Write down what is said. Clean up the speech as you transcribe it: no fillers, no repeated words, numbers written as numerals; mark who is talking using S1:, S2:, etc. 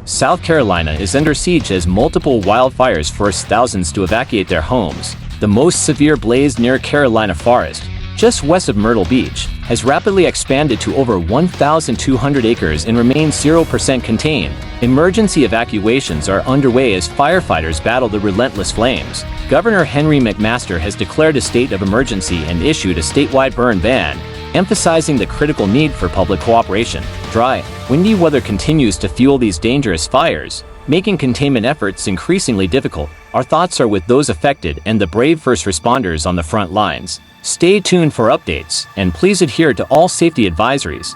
S1: South Carolina is under siege as multiple wildfires force thousands to evacuate their homes. The most severe blaze near Carolina Forest, just west of Myrtle Beach, has rapidly expanded to over 1,200 acres and remains 0% contained. Emergency evacuations are underway as firefighters battle the relentless flames. Governor Henry McMaster has declared a state of emergency and issued a statewide burn ban, emphasizing the critical need for public cooperation. Dry, windy weather continues to fuel these dangerous fires, making containment efforts increasingly difficult. Our thoughts are with those affected and the brave first responders on the front lines. Stay tuned for updates, and please adhere to all safety advisories.